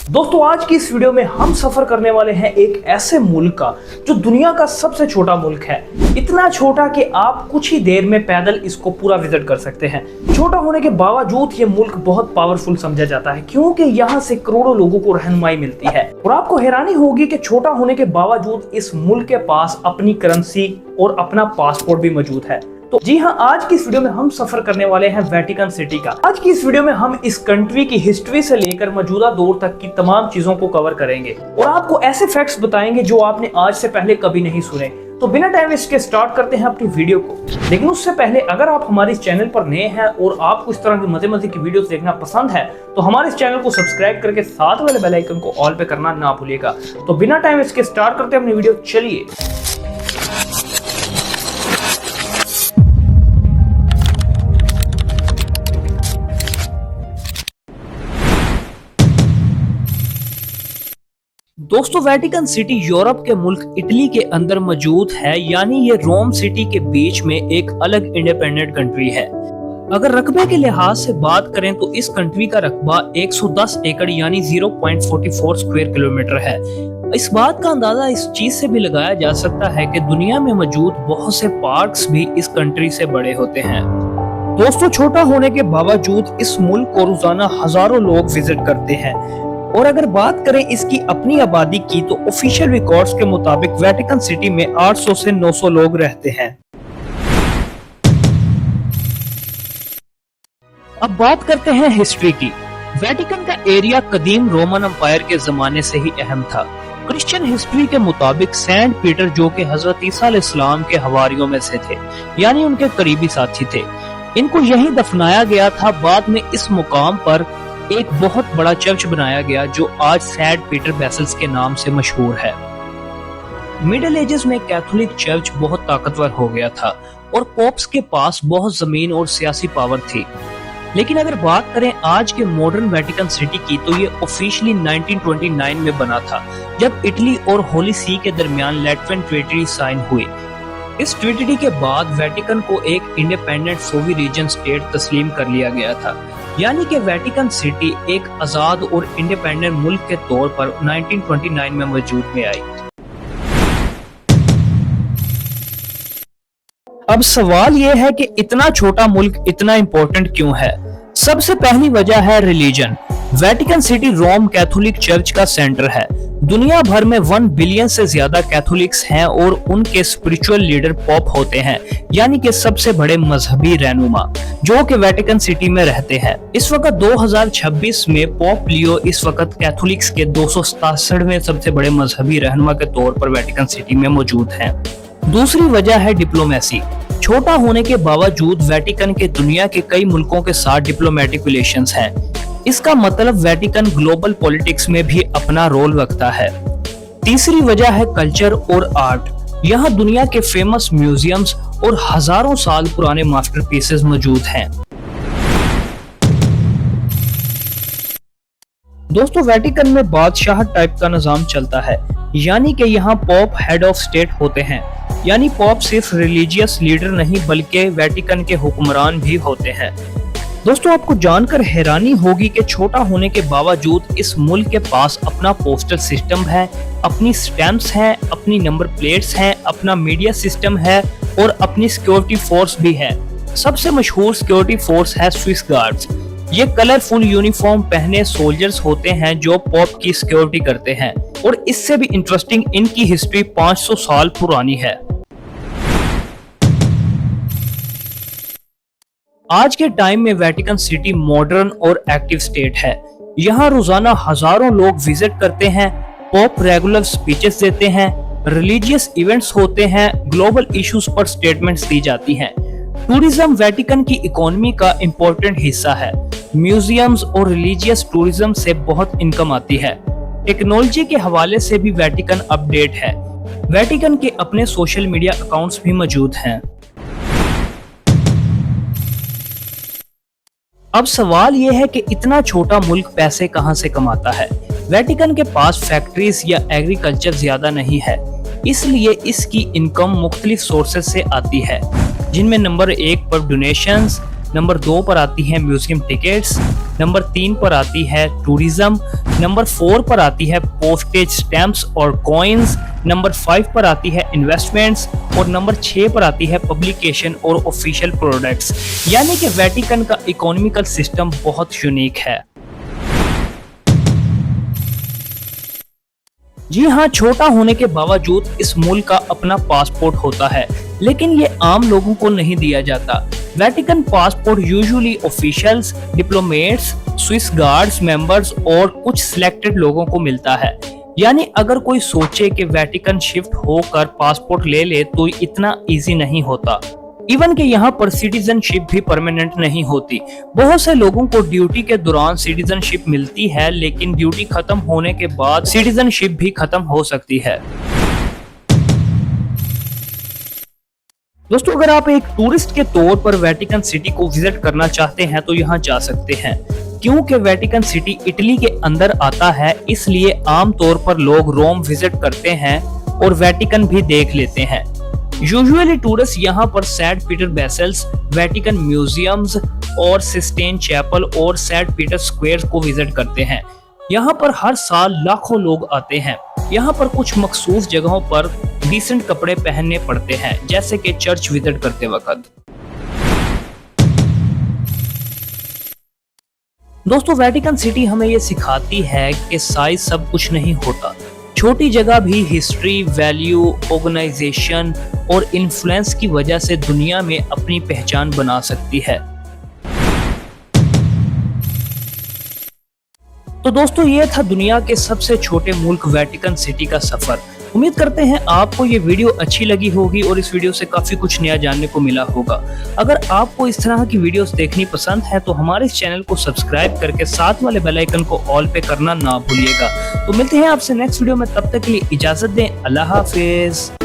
दोस्तों आज की इस वीडियो में हम सफर करने वाले हैं एक ऐसे मुल्क का जो दुनिया का सबसे छोटा मुल्क है। इतना छोटा कि आप कुछ ही देर में पैदल इसको पूरा विजिट कर सकते हैं। छोटा होने के बावजूद ये मुल्क बहुत पावरफुल समझा जाता है क्योंकि यहाँ से करोड़ों लोगों को रहनुमाई मिलती है। और आपको हैरानी होगी कि छोटा होने के बावजूद इस मुल्क के पास अपनी करेंसी और अपना पासपोर्ट भी मौजूद है। तो जी हाँ, आज की इस वीडियो में हम सफर करने वाले हैं वेटिकन सिटी का। आज की इस वीडियो में हम इस कंट्री की हिस्ट्री से लेकर मौजूदा दौर तक की तमाम चीजों को कवर करेंगे और आपको ऐसे फैक्ट्स बताएंगे जो आपने आज से पहले कभी नहीं सुने। तो बिना टाइम वेस्ट के स्टार्ट करते हैं अपनी वीडियो को। लेकिन उससे पहले अगर आप हमारे इस चैनल पर नए हैं और आपको इस तरह की मजे की वीडियोस देखना पसंद है तो हमारे इस चैनल को सब्सक्राइब करके साथ वाले बेल आइकन को ऑल पे करना ना भूलिएगा। तो बिना टाइम वेस्ट के स्टार्ट करते हैं अपनी वीडियो, चलिए। दोस्तों वेटिकन सिटी यूरोप के मुल्क इटली के अंदर मौजूद है, यानी ये रोम सिटी के बीच में एक अलग इंडिपेंडेंट कंट्री है। अगर रकबे के लिहाज से बात करें तो इस कंट्री का रकबा 110 एकड़ यानी 0.44 स्क्वायर किलोमीटर है। इस बात का अंदाजा इस चीज से भी लगाया जा सकता है कि दुनिया में मौजूद बहुत से पार्क्स भी इस कंट्री से बड़े होते हैं। दोस्तों छोटा होने के बावजूद इस मुल्क को रोजाना हजारों लोग विजिट करते हैं और अगर बात करें इसकी अपनी आबादी की तो ऑफिशियल रिकॉर्ड्स के मुताबिक वेटिकन सिटी में 800 से 900 लोग रहते हैं। अब बात करते हैं हिस्ट्री की। वेटिकन का एरिया कदीम रोमन एम्पायर के जमाने से ही अहम था। क्रिश्चियन हिस्ट्री के मुताबिक सेंट पीटर जो कि हजरत ईसा अलैहिस्सलाम के हवारियों में से थे, यानी उनके करीबी साथी थे, इनको यहीं दफनाया गया था। बाद में इस मुकाम पर एक बहुत बड़ा चर्च बनाया गया जो आज सेंट पीटर बेसिल्स के नाम से मशहूर है। मिडिल एजेस में कैथोलिक चर्च बहुत ताकतवर हो गया था और पोप्स के पास बहुत जमीन और सियासी पावर थी। लेकिन अगर बात करें आज के मॉडर्न वेटिकन सिटी की तो ये ऑफिशियली 1929 में बना था, जब इटली और होली सी के दरमियान लेटरन ट्रीटी साइन हुई। इस ट्रीटी के बाद वेटिकन को एक इंडिपेंडेंट सोवियत रीजन स्टेट तस्लीम कर लिया गया था, यानी कि वेटिकन सिटी एक आजाद और इंडिपेंडेंट मुल्क के तौर पर 1929 में वजूद में आई। अब सवाल यह है कि इतना छोटा मुल्क इतना इम्पोर्टेंट क्यों है? सबसे पहली वजह है रिलीजन। वेटिकन सिटी रोम कैथोलिक चर्च का सेंटर है। दुनिया भर में 1 बिलियन से ज्यादा कैथोलिक्स हैं और उनके स्पिरिचुअल लीडर पॉप होते हैं, यानी कि सबसे बड़े मजहबी रहनुमा जो कि वेटिकन सिटी में रहते हैं। इस वक्त 2026 में पॉप लियो इस वक्त कैथोलिक्स के 267वें सबसे बड़े मजहबी रहनुमा के तौर पर वेटिकन सिटी में मौजूद हैं। दूसरी वजह है डिप्लोमेसी। छोटा होने के बावजूद वेटिकन के दुनिया के कई मुल्कों के साथ डिप्लोमेटिक रिलेशंस हैं। इसका मतलब वेटिकन ग्लोबल पॉलिटिक्स में भी अपना रोल रखता है। तीसरी वजह है कल्चर और आर्ट। यहाँ दुनिया के फेमस म्यूजियम्स और हजारों साल पुराने मास्टरपीसेस मौजूद हैं। दोस्तों वेटिकन में बादशाह टाइप का निजाम चलता है, यानी कि यहाँ पॉप हेड ऑफ स्टेट होते हैं, यानी पॉप सिर्फ रिलीजियस लीडर नहीं बल्कि वेटिकन के हुक्मरान भी होते हैं। दोस्तों आपको जानकर हैरानी होगी कि छोटा होने के बावजूद इस मुल्क के पास अपना पोस्टल सिस्टम है, अपनी स्टैम्प्स हैं, अपनी नंबर प्लेट्स हैं, अपना मीडिया सिस्टम है और अपनी सिक्योरिटी फोर्स भी है। सबसे मशहूर सिक्योरिटी फोर्स है स्विस गार्ड्स। ये कलरफुल यूनिफॉर्म पहने सोल्जर्स होते हैं जो पॉप की सिक्योरिटी करते हैं और इससे भी इंटरेस्टिंग इनकी हिस्ट्री 500 साल पुरानी है। आज के टाइम में वेटिकन सिटी मॉडर्न और एक्टिव स्टेट है। यहाँ रोजाना हजारों लोग विजिट करते हैं, पॉप रेगुलर स्पीचेस देते हैं, रिलीजियस इवेंट्स होते हैं, ग्लोबल इश्यूज पर स्टेटमेंट्स दी जाती हैं। टूरिज्म वेटिकन की इकोनॉमी का इम्पोर्टेंट हिस्सा है। म्यूजियम्स और रिलीजियस टूरिज्म से बहुत इनकम आती है। टेक्नोलॉजी के हवाले से भी वेटिकन अपडेट है। वेटिकन के अपने सोशल मीडिया अकाउंट्स भी मौजूद हैं। अब सवाल यह है कि इतना छोटा मुल्क पैसे कहां से कमाता है? वेटिकन के पास फैक्ट्रीज या एग्रीकल्चर ज्यादा नहीं है, इसलिए इसकी इनकम मुख्तलिफ सोर्सेज से आती है, जिनमें नंबर 1 पर डोनेशंस, नंबर 2 पर आती है म्यूजियम टिकट्स, नंबर 3 पर आती है टूरिज्म, नंबर 4 पर आती है पोस्टेज स्टैम्प्स और कॉइन्स, नंबर 5 पर आती है इन्वेस्टमेंट्स और नंबर 6 पर आती है पब्लिकेशन और ऑफिशियल प्रोडक्ट्स। यानी कि वेटिकन का इकोनॉमिकल सिस्टम बहुत यूनिक है। जी हाँ, छोटा होने के बावजूद इस मुल्क का अपना पासपोर्ट होता है, लेकिन ये आम लोगों को नहीं दिया जाता। Vatican passport usually officials, diplomats, Swiss guards members और कुछ सिलेक्टेड लोगों को मिलता है। यानी अगर कोई सोचे कि वेटिकन शिफ्ट होकर पासपोर्ट ले ले तो इतना इजी नहीं होता। इवन कि यहाँ पर सिटीजनशिप भी परमानेंट नहीं होती। बहुत से लोगों को ड्यूटी के दौरान सिटीजनशिप मिलती है, लेकिन ड्यूटी खत्म होने के बाद सिटीजनशिप भी खत्म हो सकती है। दोस्तों, अगर आप एक टूरिस्ट के तौर पर वेटिकन सिटी को विजिट करना चाहते हैं तो यहाँ जा सकते हैं। क्योंकि वेटिकन सिटी इटली के अंदर आता है, इसलिए आमतौर पर लोग रोम विजिट करते हैं और वेटिकन भी देख लेते हैं। यूजुअली टूरिस्ट यहाँ पर सेंट पीटर बेसिल्स, वेटिकन म्यूजियम्स और सिस्टेन चैपल और सेंट पीटर स्क्वायर को विजिट करते हैं। यहाँ पर हर साल लाखों लोग आते हैं। यहाँ पर कुछ मखसूस जगहों पर डिसेंट कपड़े पहनने पड़ते हैं, जैसे कि चर्च विजिट करते वक्त। दोस्तों, वेटिकन सिटी हमें ये सिखाती है कि साइज सब कुछ नहीं होता। छोटी जगह भी हिस्ट्री, वैल्यू, ऑर्गेनाइजेशन और इन्फ्लुएंस की वजह से दुनिया में अपनी पहचान बना सकती है। तो दोस्तों, ये था दुनिया के सबसे छोटे मुल्क वेटिकन सिटी का सफर। उम्मीद करते हैं आपको ये वीडियो अच्छी लगी होगी और इस वीडियो से काफी कुछ नया जानने को मिला होगा। अगर आपको इस तरह की वीडियोस देखनी पसंद है तो हमारे इस चैनल को सब्सक्राइब करके साथ वाले बेल आइकन को ऑल पे करना ना भूलिएगा। तो मिलते हैं आपसे नेक्स्ट वीडियो में, तब तक के लिए इजाजत दें। अल्लाह हाफिज।